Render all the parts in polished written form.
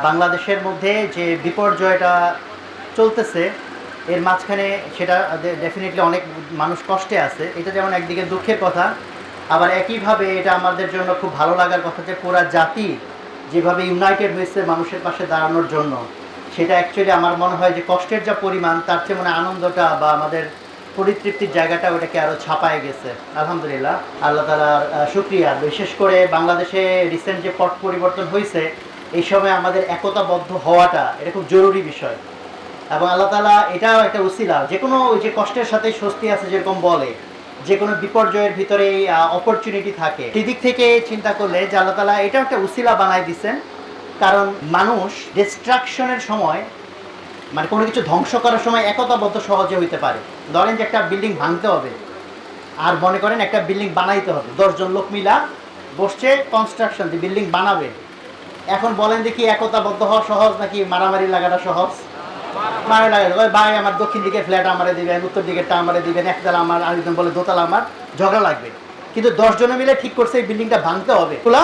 বাংলাদেশের মধ্যে যে বিপর্যয়টা চলতেছে এর মাঝখানে সেটা ডেফিনেটলি অনেক মানুষ কষ্টে আছে। এটা যেমন একদিকে দুঃখের কথা, আবার একইভাবে এটা আমাদের জন্য খুব ভালো লাগার কথা যে পুরা জাতি যেভাবে ইউনাইটেড হয়েছে মানুষের পাশে দাঁড়ানোর জন্য, সেটা অ্যাকচুয়ালি আমার মনে হয় যে কষ্টের যা পরিমাণ তার চেয়ে মানে আনন্দটা বা আমাদের পরিতৃপ্তির জায়গাটা ওটাকে আরও ছাপায় গেছে। আলহামদুলিল্লাহ, আল্লাহ তাআলার শুকরিয়া। বিশেষ করে বাংলাদেশে রিসেন্ট যে পট পরিবর্তন হয়েছে, এই সময় আমাদের একতাবদ্ধ হওয়াটা এটা খুব জরুরি বিষয়। এবং আল্লাহ তাআলা এটাও একটা উসিলা, যে কোনো ওই যে কষ্টের সাথে স্বস্তি আছে যেরকম বলে, যে কোনো বিপর্যয়ের ভিতরে এই অপরচুনিটি থাকে। সেদিক থেকে চিন্তা করলে যে আল্লাহ তাআলা এটাও একটা উসিলা বানায় দিচ্ছেন। কারণ মানুষ ডিস্ট্রাকশনের সময় মানে কোনো কিছু ধ্বংস করার সময় একতাবদ্ধ সহজে হইতে পারে। ধরেন যে একটা বিল্ডিং ভাঙতে হবে, আর মনে করেন একটা বিল্ডিং বানাইতে হবে, 10 জন লোক মিলা বসছে কনস্ট্রাকশন দিয়ে বিল্ডিং বানাবে। এখন বলেন দেখি একতাবদ্ধ হওয়া সহজ নাকি মারামারি লাগাটা সহজ? মারামারি লাগা, ওই ভাই আমার দক্ষিণ দিকে ফ্ল্যাট আমারে দিবেন, উত্তর দিকেরটা আমারে দিবেন, একতলা আমার, আরেকজন বলে দোতলা আমার, ঝগড়া লাগবে। কিন্তু 10 জনে মিলে ঠিক করছে এই বিল্ডিংটা ভাঙতে হবে, খোলা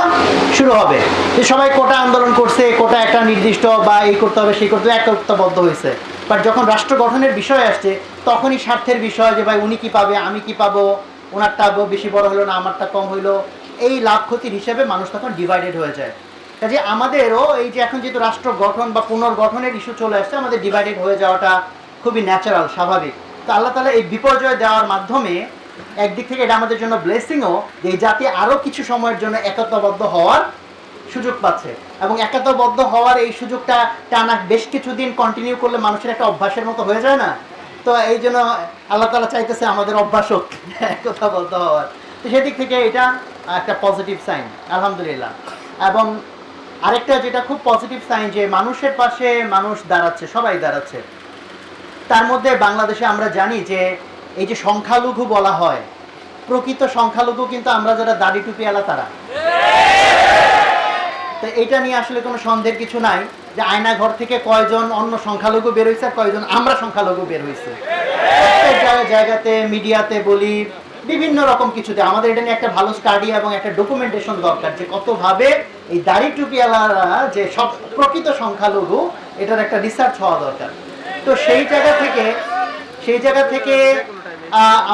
শুরু হবে। যে সবাই কোটা আন্দোলন করছে, কোটা একটা নির্দিষ্ট বা এই করতে হবে সেই করতে হবে, একতাবদ্ধ হয়েছে। বাট যখন রাষ্ট্র গঠনের বিষয় আসছে তখনই স্বার্থের বিষয়, যে ভাই উনি কি পাবে, আমি কি পাবো, ওনারটা বেশি বড় হলো না আমারটা কম হইলো, এই লাভ ক্ষতির হিসেবে মানুষ তখন ডিভাইডেড হয়ে যায়। কাজে আমাদেরও এই যে এখন যেহেতু রাষ্ট্র গঠন বা পুনর্গঠনের ইস্যু চলে আসছে, আমাদের ডিভাইডেড হয়ে যাওয়াটা খুবই ন্যাচারাল, স্বাভাবিক। তো আল্লাহ তাআলা এই বিপর্যয় দেওয়ার মাধ্যমে একদিক থেকে এটা আমাদের জন্য ব্লেসিংও, যে এই জাতি আরও কিছু সময়ের জন্য একতাবদ্ধ হওয়ার সুযোগ পাচ্ছে। এবং একতাবদ্ধ হওয়ার এই সুযোগটা টানা বেশ কিছুদিন কন্টিনিউ করলে মানুষের একটা অভ্যাসের মতো হয়ে যায় না? তো এই জন্য আল্লাহ তাআলা চাইতেছে আমাদের অভ্যাস হোক একতাবদ্ধ হওয়ার। তো সেদিক থেকে এটা একটা পজিটিভ সাইন, আলহামদুলিল্লাহ। এবং আরেকটা যেটা খুব পজিটিভ সাইন, যে মানুষের পাশে মানুষ দাঁড়াচ্ছে, সবাই দাঁড়াচ্ছে। তার মধ্যে বাংলাদেশে আমরা জানি যে এই যে সংখ্যালঘু বলা হয়, প্রকৃত সংখ্যালঘু কিন্তু আমরা যারা দাড়ি টুপিওয়ালা তারা। তো এইটা নিয়ে আসলে কোনো সন্দেহের কিছু নাই যে আয়না ঘর থেকে কয়জন অন্য সংখ্যালঘু বের হয়েছে আর কয়জন আমরা সংখ্যালঘু বের হয়েছে। প্রত্যেক জায়গাতে মিডিয়াতে বলি, বিভিন্ন রকম কিছুতে আমাদের এটা নিয়ে একটা ভালো স্টাডি এবং একটা ডকুমেন্টেশন দরকার, যে কতভাবে এই দাড়ি টুপিওয়ালারা যে সব প্রকৃত সংখ্যালঘু, এটার একটা রিসার্চ হওয়া দরকার। তো সেই জায়গা থেকে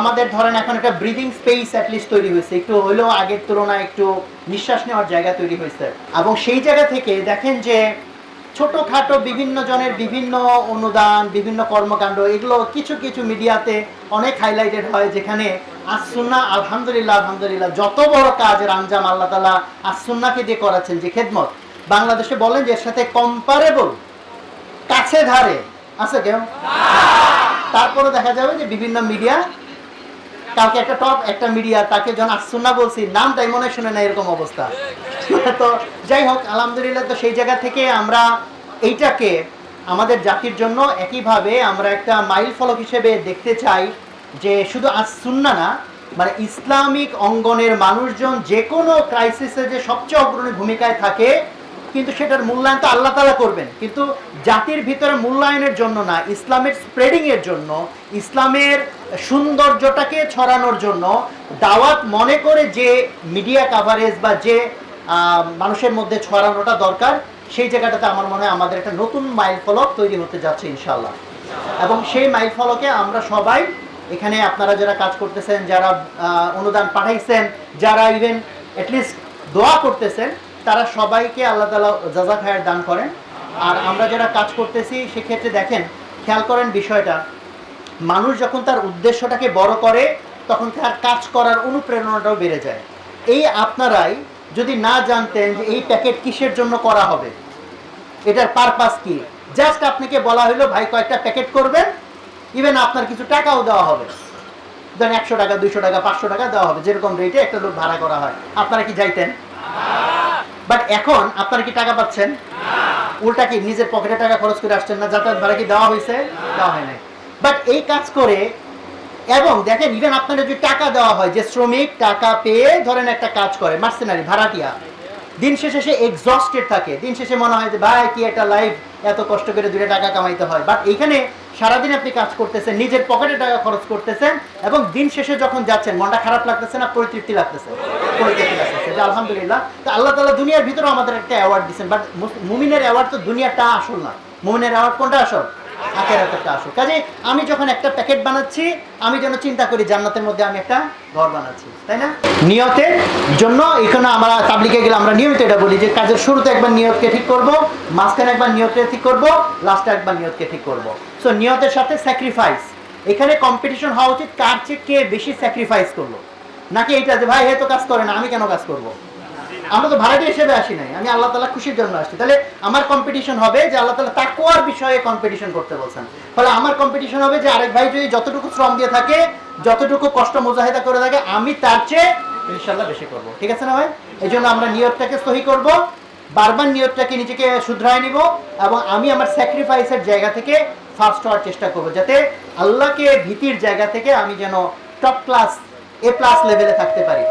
আমাদের ধরেন এখন একটা ব্রিদিং স্পেস অ্যাটলিস্ট তৈরি হয়েছে, একটু হইলেও আগের তুলনায় একটু নিঃশ্বাস নেওয়ার জায়গা তৈরি হয়েছে। এবং সেই জায়গা থেকে দেখেন যে ছোটোখাটো বিভিন্ন জনের বিভিন্ন অনুদান, বিভিন্ন কর্মকাণ্ড, এগুলো কিছু কিছু মিডিয়াতে অনেক হাইলাইটেড হয়, যেখানে আসসুন্নাহ আলহামদুলিল্লাহ যত বড় কাজের আঞ্জাম আল্লাহ তাআলা আসসুন্নাহকে দিয়ে করাচ্ছেন, যে খেদমত বাংলাদেশে বলেন যে এর সাথে কম্পারেবল কাছে ধারে আছে কেউ? তারপরে দেখা যাবে যে বিভিন্ন মিডিয়া, কাউকে একটা টপ একটা মিডিয়া তাকে যখন আসসুন্নাহ বলছি নামটাই মনে শুনে না, এরকম অবস্থা। তো যাই হোক, আলহামদুলিল্লাহ। তো সেই জায়গা থেকে আমরা এইটাকে আমাদের জাতির জন্য একইভাবে আমরা একটা মাইল ফলক হিসেবে দেখতে চাই, যে শুধু আসসুন্নাহ না, মানে ইসলামিক অঙ্গনের মানুষজন যে কোনো ক্রাইসিসে যে সবচেয়ে অগ্রণী ভূমিকায় থাকে, কিন্তু সেটার মূল্যায়ন তো আল্লাহ তাআলা করবেন, কিন্তু জাতির ভিতরে মূল্যায়নের জন্য না, ইসলামের স্প্রেডিংয়ের জন্য, ইসলামের সৌন্দর্যটাকে ছড়ানোর জন্য দাওয়াত মনে করে যে মিডিয়া কাভারেজ বা যে মানুষের মধ্যে ছড়ানোটা দরকার, সেই জায়গাটাতে আমার মনে হয় আমাদের একটা নতুন মাইল ফলক তৈরি হতে যাচ্ছে ইনশাআল্লাহ। এবং সেই মাইল ফলকে আমরা সবাই এখানে, আপনারা যারা কাজ করতেছেন, যারা অনুদান পাঠাইছেন, যারা ইভেন অ্যাটলিস্ট দোয়া করতেছেন, তারা সবাইকে আল্লাহ তাআলা জাযা খায়ের দান করেন। আর আমরা যারা কাজ করতেছি সেক্ষেত্রে দেখেন, খেয়াল করেন বিষয়টা, মানুষ যখন তার উদ্দেশ্যটাকে বড় করে তখন তার কাজ করার অনুপ্রেরণাটাও বেড়ে যায়। এই আপনারাই যদি না জানতেন যে এই প্যাকেট কিসের জন্য করা হবে, এটার পারপাস কি, জাস্ট আপনাকে বলা হলো ভাই কয়েকটা প্যাকেট করবেন, ইভেন আপনার কিছু টাকাও দেওয়া হবে, ধরেন 100 টাকা, 200 টাকা, 500 টাকা দেওয়া হবে, যেরকম রেটে একটা লোক ভাড়া করা হয়। আপনারা কি যাইতেন? বাট এখন আপনারা কি টাকা পাচ্ছেন? উল্টা কি নিজের পকেটে টাকা খরচ করে আসছেন না? যাতায়াত ভাড়া কি দেওয়া হয়েছে? দেওয়া হয় নাই। বাট এই কাজ করে, এবং দেখেন ইভেন আপনাদের যদি টাকা দেওয়া হয়, যে শ্রমিক টাকা পেয়ে ধরেন একটা কাজ করে, মার্সেনারি, ভাড়াটিয়া, দিন শেষে সে এক্সস্টেড থাকে, দিন শেষে মনে হয় যে ভাই কি একটা লাইফ, এত কষ্ট করে 2 টাকা কামাইতে হয়। বাট এইখানে সারাদিন আপনি কাজ করতেছেন, নিজের পকেটে টাকা খরচ করতেছেন, এবং দিন শেষে যখন যাচ্ছেন মনটা খারাপ লাগতেছে না পরিতৃপ্তি লাগতেছে? পরিতৃপ্তি লাগতেছে। যে আলহামদুলিল্লাহ। তো আল্লাহ তাআলা দুনিয়ার ভিতরে আমাদের একটা অ্যাওয়ার্ড দিয়েছেন, বাট মুমিনের অ্যাওয়ার্ড তো দুনিয়াটা আসল না, মুমিনের অ্যাওয়ার্ড কোনটা আসল? আখিরাতেরটা আসল। কাজে আমি যখন একটা প্যাকেট বানাচ্ছি, আমি যেন চিন্তা করি জান্নাতের মধ্যে আমি একটা ঘর বানাচ্ছি, তাই না? নিয়তের জন্য এখানে আমরা তাবলিগে গেলে আমরা নিয়মিত এটা বলি যে কাজের শুরুতে একবার নিয়তকে ঠিক করব, মাঝখানে একবার নিয়তকে ঠিক করব, লাস্টে একবার নিয়তকে ঠিক করব। সো নিয়তের সাথে স্যাক্রিফাইস, এখানে কম্পিটিশন হওয়া উচিত কার চেয়ে কে বেশি স্যাক্রিফাইস করলো, নাকি এইটা যে ভাই হে তো কাজ করে না আমি কেন কাজ করব। আমরা তো ভাড়াটি হিসেবে আসি নাই, আমি আল্লাহ তাআলা খুশির জন্য আসছি। তাহলে আমার কম্পিটিশন হবে যে আল্লাহ তাআলা তাকওয়ার বিষয়ে কম্পিটিশন করতে বলছেন। ফলে আমার কম্পিটিশন হবে যে আরেক ভাই যদি যতটুকু শ্রম দিয়ে থাকে, যতটুকু কষ্ট মুজাহিদা করে থাকে, আমি তার চেয়ে ইনশাআল্লাহ বেশি করব। ঠিক আছে না ভাই? এই জন্য আমরা নিয়তটাকে সহি করব, বারবার নিয়তটাকে নিজেকে শুধরায় নিব, এবং আমি আমার স্যাক্রিফাইসের জায়গা থেকে ফার্স্ট হওয়ার চেষ্টা করব, যাতে আল্লাহকে ভীতির জায়গা থেকে আমি যেন টপ ক্লাস A+ লেভেলে থাকতে পারি।